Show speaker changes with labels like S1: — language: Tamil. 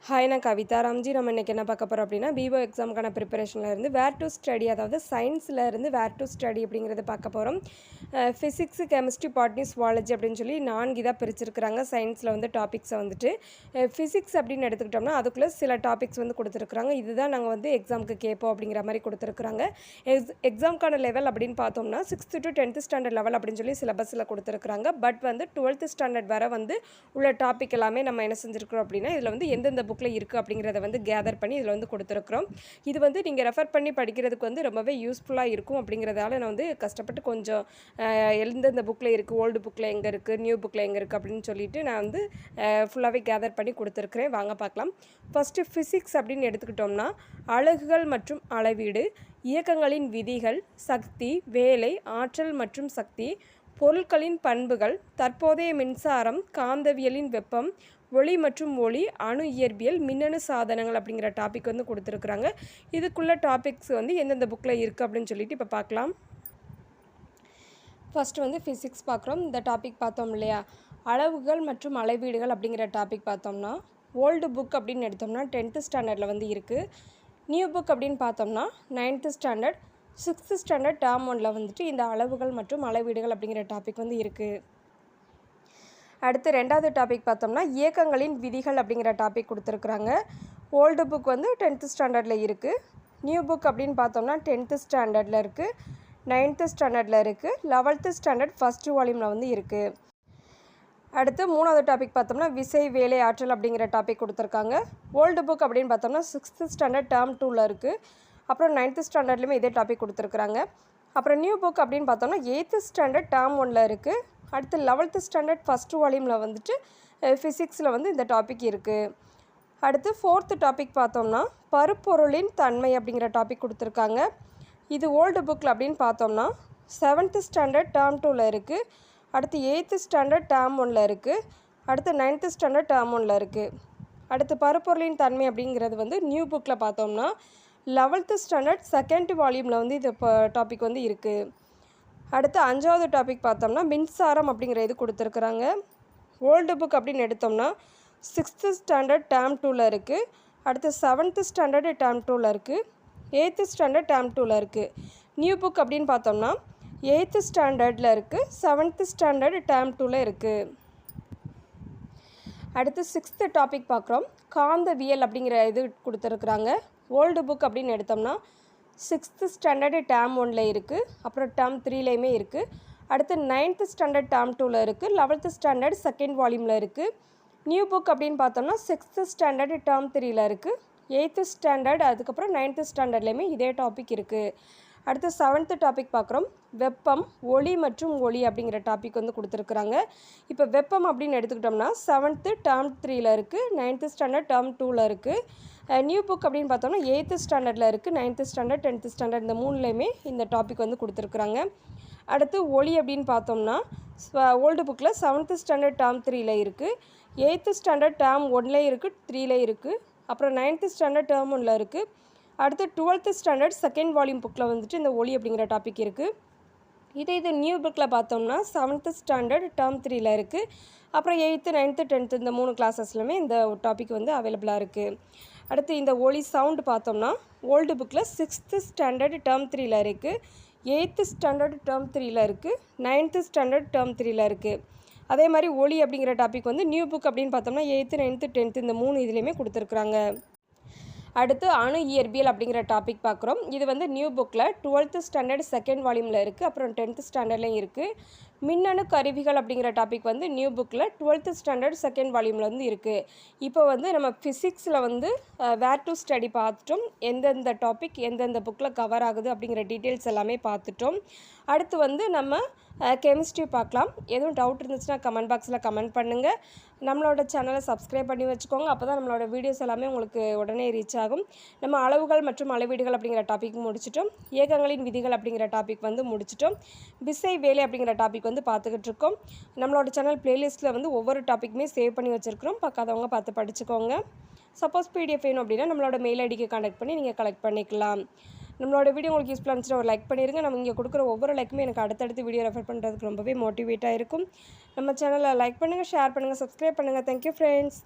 S1: ஹாய், நான் கவிதா ராம்ஜி. நம்ம இன்றைக்கி என்ன பார்க்க போகிறோம் அப்படின்னா, பிஓ எக்ஸாமுக்கான ப்ரிப்பரேஷனில் இருந்து வேர் டு ஸ்டடி, அதாவது சயின்ஸில் இருந்து வேர் டு ஸ்டடி அப்படிங்கிறத பார்க்க போகிறோம். ஃபிசிக்ஸு, கெமிஸ்ட்ரி, பாட்னி, சுவாலஜி அப்படின்னு சொல்லி 4 இதாக பிரிச்சிருக்கிறாங்க. சயின்ஸில் வந்து டாபிக்ஸை வந்துட்டு ஃபிசிக்ஸ் அப்படின்னு எடுத்துக்கிட்டோம்னா அதுக்குள்ளே சில டாபிக்ஸ் வந்து கொடுத்துருக்குறாங்க. இதுதான் நாங்கள் வந்து எக்ஸாமுக்கு கேட்போம் அப்படிங்கிற மாதிரி கொடுத்துருக்குறாங்க. எக்ஸாமுக்கான லெவல் அப்படின்னு பார்த்தோம்னா 6th to 10th standard level அப்படின்னு சொல்லி சிலபஸில் கொடுத்துருக்குறாங்க. பட் வந்து 12th ஸ்டாண்டர்ட் வரை வந்து உள்ள டாபிக் எல்லாமே நம்ம என்ன செஞ்சுருக்கிறோம் அப்படின்னா, இதில் வந்து எந்தெந்த புக்கில் இருக்குது அப்படிங்கிறத வந்து கேதர் பண்ணி இதில் வந்து கொடுத்துருக்குறோம். இது வந்து நீங்கள் ரெஃபர் பண்ணி படிக்கிறதுக்கு வந்து ரொம்பவே யூஸ்ஃபுல்லாக இருக்கும். அப்படிங்கிறதால நான் வந்து கஷ்டப்பட்டு கொஞ்சம் எந்தெந்த புக்கில் இருக்குது, ஓல்டு புக்கில் எங்கே இருக்குது, நியூ புக்கில் எங்கே இருக்குது அப்படின்னு சொல்லிட்டு நான் வந்து ஃபுல்லாகவே கேதர் பண்ணி கொடுத்துருக்குறேன். வாங்க பார்க்கலாம். ஃபஸ்ட்டு ஃபிசிக்ஸ் அப்படின்னு எடுத்துக்கிட்டோம்னா, அலகுகள் மற்றும் அளவீடு, இயக்கங்களின் விதிகள், சக்தி, வேலை, ஆற்றல் மற்றும் சக்தி, பொருட்களின் பண்புகள், தற்போதைய மின்சாரம், காந்தவியலின் வெப்பம், ஒளி மற்றும் ஒளி, அணு இயற்பியல், மின்னணு சாதனங்கள் அப்படிங்கிற டாபிக் வந்து கொடுத்துருக்குறாங்க. இதுக்குள்ள டாபிக்ஸ் வந்து எந்தெந்த புக்கில் இருக்குது அப்படின்னு சொல்லிட்டு இப்போ பார்க்கலாம். ஃபஸ்ட்டு வந்து ஃபிசிக்ஸ் பார்க்குறோம். இந்த டாபிக் பார்த்தோம் இல்லையா, அளவுகள் மற்றும் அளவீடுகள் அப்படிங்கிற டாபிக் பார்த்தோம்னா, ஓல்டு புக் அப்படின்னு எடுத்தோம்னா 10th ஸ்டாண்டர்டில் வந்து இருக்குது. நியூ புக் அப்படின்னு பார்த்தோம்னா 9th standard, 6th standard term 1ல் வந்துட்டு இந்த அளவுகள் மற்றும் அளவீடுகள் அப்படிங்கிற டாபிக் வந்து இருக்குது. அடுத்து 2வது டாபிக் பார்த்தோம்னா, இயக்கங்களின் விதிகள் அப்படிங்கிற டாபிக் கொடுத்துருக்குறாங்க. ஓல்டு புக் வந்து 10th ஸ்டாண்டர்டில் இருக்குது. நியூ புக் அப்படின்னு பார்த்தோம்னா 10th ஸ்டாண்டர்டில் இருக்குது, 9th ஸ்டாண்டர்டில் இருக்குது, 11th ஸ்டாண்டர்ட் ஃபஸ்ட்டு வால்யூமில் வந்து இருக்குது. அடுத்து 3வது டாபிக் பார்த்தோம்னா, விசை, வேலை, ஆற்றல் அப்படிங்கிற டாபிக் கொடுத்துருக்காங்க. ஓல்டு புக் அப்படின்னு பார்த்தோம்னா 6th ஸ்டாண்டர்ட் டேர்ம் 2ல் இருக்குது. அப்புறம் 9th ஸ்டாண்டர்ட்லேயுமே இதே டாபிக் கொடுத்துருக்குறாங்க. அப்புறம் நியூ புக் அப்படின்னு பார்த்தோம்னா 8th ஸ்டாண்டர்ட் டேர்ம் 1ல் இருக்குது. அடுத்து 11th ஸ்டாண்டர்ட் ஃபஸ்ட்டு வால்யூமில் வந்துட்டு ஃபிசிக்ஸில் வந்து இந்த டாபிக் இருக்குது. அடுத்து 4th டாபிக் பார்த்தோம்னா, பருப்பொருளின் தன்மை அப்படிங்கிற டாபிக் கொடுத்துருக்காங்க. இது ஓல்டு புக்கில் அப்படின்னு பார்த்தோம்னா 7th ஸ்டாண்டர்ட் டேர்ம் 2ல் இருக்குது. அடுத்து 8th ஸ்டாண்டர்ட் டேர்ம் 1ல் இருக்குது. அடுத்து 9th ஸ்டாண்டர்ட் டேர்ம் 1ல் இருக்குது. அடுத்து பருப்பொருளின் தன்மை அப்படிங்கிறது வந்து நியூ புக்கில் பார்த்தோம்னா 11th ஸ்டாண்டர்ட் செகண்ட் வால்யூமில் வந்து இது டாபிக் வந்து இருக்குது. அடுத்து 5வது டாபிக் பார்த்தோம்னா, மின்சாரம் அப்படிங்கிற இது கொடுத்துருக்குறாங்க. ஓல்டு புக் அப்படின்னு எடுத்தோம்னா 6th ஸ்டாண்டர்ட் டேர்ம் 2ல் இருக்குது. அடுத்து 7th ஸ்டாண்டர்ட் டேர்ம் 2ல் இருக்குது, 8th ஸ்டாண்டர்ட் டேர்ம் 2ல் இருக்குது. நியூ புக் அப்படின்னு பார்த்தோம்னா 8th ஸ்டாண்டர்டில் இருக்குது, 7th ஸ்டாண்டர்ட் டேர்ம் 2ல் இருக்குது. அடுத்து 6th டாபிக் பார்க்குறோம். காந்தவியல் அப்படிங்கிற இது கொடுத்துருக்குறாங்க. ஓல்டு புக் அப்படின்னு எடுத்தோம்னா 6th ஸ்டாண்டர்ட் டேர்ம் 1ல் இருக்குது, அப்புறம் டேர்ம் 3லேயுமே இருக்குது. அடுத்து 9th ஸ்டாண்டர்ட் டேர்ம் 2ல் இருக்குது, 11th ஸ்டாண்டர்ட் செகண்ட் வால்யூமில் இருக்குது. நியூ புக் அப்படின்னு பார்த்தோம்னா 6th ஸ்டாண்டர்ட் டேர்ம் 3ல் இருக்குது, 8th ஸ்டாண்டர்ட், அதுக்கப்புறம் 9th ஸ்டாண்டர்ட்லேயுமே இதே டாபிக் இருக்குது. அடுத்து 7th டாபிக் பார்க்குறோம். வெப்பம், ஒளி மற்றும் ஒளி அப்படிங்கிற டாபிக் வந்து கொடுத்துருக்குறாங்க. இப்போ வெப்பம் அப்படின்னு எடுத்துக்கிட்டோம்னா 7th டேர்ம் 3ல் இருக்குது, 9th ஸ்டாண்டர்ட் டேர்ம் 2ல் இருக்குது. நியூ புக் அப்படின்னு பார்த்தோம்னா 8th ஸ்டாண்டர்டில் இருக்குது, 9th ஸ்டாண்டர்ட், 10th ஸ்டாண்டர்ட், இந்த 3லேயுமே இந்த டாபிக் வந்து கொடுத்துருக்குறாங்க. அடுத்து ஒளி அப்படின்னு பார்த்தோம்னா ஓல்டு புக்கில் 7th ஸ்டாண்டர்ட் டேர்ம் 3ல் இருக்குது, 8th ஸ்டாண்டர்ட் டேர்ம் 1லே இருக்குது, 3லே இருக்குது, அப்புறம் 9th ஸ்டாண்டர்ட் டேர்ம் 1ல் இருக்குது. அடுத்து 12th ஸ்டாண்டர்ட் செகண்ட் வால்யூம் புக்கில் வந்துட்டு இந்த ஒளி அப்படிங்கிற டாபிக் இருக்குது. இது நியூ புக்கில் பார்த்தோம்னா 7th ஸ்டாண்டர்ட் டேர்ம் 3ல் இருக்குது. அப்புறம் 8th, 9th, 10th இந்த 3 கிளாஸஸ்லையுமே இந்த டாபிக் வந்து அவைலபிளாக இருக்குது. அடுத்து இந்த ஒளி சவுண்டு பார்த்தோம்னா ஓல்டு புக்கில் 6th ஸ்டாண்டர்ட் டேர்ம் 3ல் இருக்குது, 8th ஸ்டாண்டர்ட் டேர்ம் 3ல் இருக்குது, 9th ஸ்டாண்டர்ட் டேர்ம் 3ல் இருக்குது. அதே மாதிரி ஒளி அப்படிங்கிற டாபிக் வந்து நியூ புக் அப்படின்னு பார்த்தோம்னா 8th, 9th, 10th இந்த 3 இதுலேயுமே கொடுத்துருக்குறாங்க. அடுத்து அணு இயற்பியல் அப்படிங்கிற டாபிக் பார்க்குறோம். இது வந்து நியூ புக்கில் 12th ஸ்டாண்டர்ட் செகண்ட் வால்யூமில் இருக்குது, அப்புறம் 10th ஸ்டாண்டர்ட்லேயும் இருக்குது. மின்னணு கருவிகள் அப்படிங்கிற டாபிக் வந்து நியூ புக்கில் 12th ஸ்டாண்டர்ட் செகண்ட் வால்யூமில் வந்து இருக்குது. இப்போ வந்து நம்ம ஃபிசிக்ஸில் வந்து வேர் டு ஸ்டடி பார்த்துட்டோம். எந்தெந்த டாபிக் எந்தெந்த புக்கில் கவர் ஆகுது அப்படிங்கிற டீட்டெயில்ஸ் எல்லாமே பார்த்துட்டோம். அடுத்து வந்து நம்ம கெமிஸ்ட்ரி பார்க்கலாம். எதுவும் டவுட் இருந்துச்சுன்னா கமெண்ட் பாக்ஸில் கமெண்ட் பண்ணுங்கள். நம்மளோட சேனலை சப்ஸ்கிரைப் பண்ணி வச்சுக்கோங்க. அப்போ தான் நம்மளோட வீடியோஸ் எல்லாமே உங்களுக்கு உடனே ரீச் ஆகும். நம்ம அளவுகள் மற்றும் அளவீடுகள் அப்படிங்கிற டாபிக் முடிச்சிட்டோம். இயக்கங்களின் விதிகள் அப்படிங்கிற டாபிக் வந்து முடிச்சிட்டோம். விசை, வேலை அப்படிங்கிற டாபிக் வந்து பார்த்துக்கிட்டு இருக்கோம். நம்மளோட சேனல் பிளேலிஸ்ட்டில் வந்து ஒவ்வொரு டாப்பிக்குமே சேவ் பண்ணி வச்சுருக்கிறோம். பார்க்காதவங்க பார்த்து படிச்சுக்கோங்க. சப்போஸ் பிடிஎஃப் வேணும் அப்படின்னா நம்மளோட மெயில் ஐடிக்கு கான்டாக்ட் பண்ணி நீங்கள் கலெக்ட் பண்ணிக்கலாம். நம்மளோட வீடியோ உங்களுக்கு யூஸ்ஃபுல்லாக இருந்துச்சுன்னா ஒரு லைக் பண்ணிடுங்க. நம்ம இங்கே கொடுக்குற ஒவ்வொரு லைக்குமே எனக்கு அடுத்தடுத்து வீடியோ ரெஃபர் பண்ணுறதுக்கு ரொம்பவே மோட்டிவேட்டாக இருக்கும். நம்ம சேனலை லைக் பண்ணுங்கள், ஷேர் பண்ணுங்கள், சப்ஸ்கிரைப் பண்ணுங்கள். Thank you friends.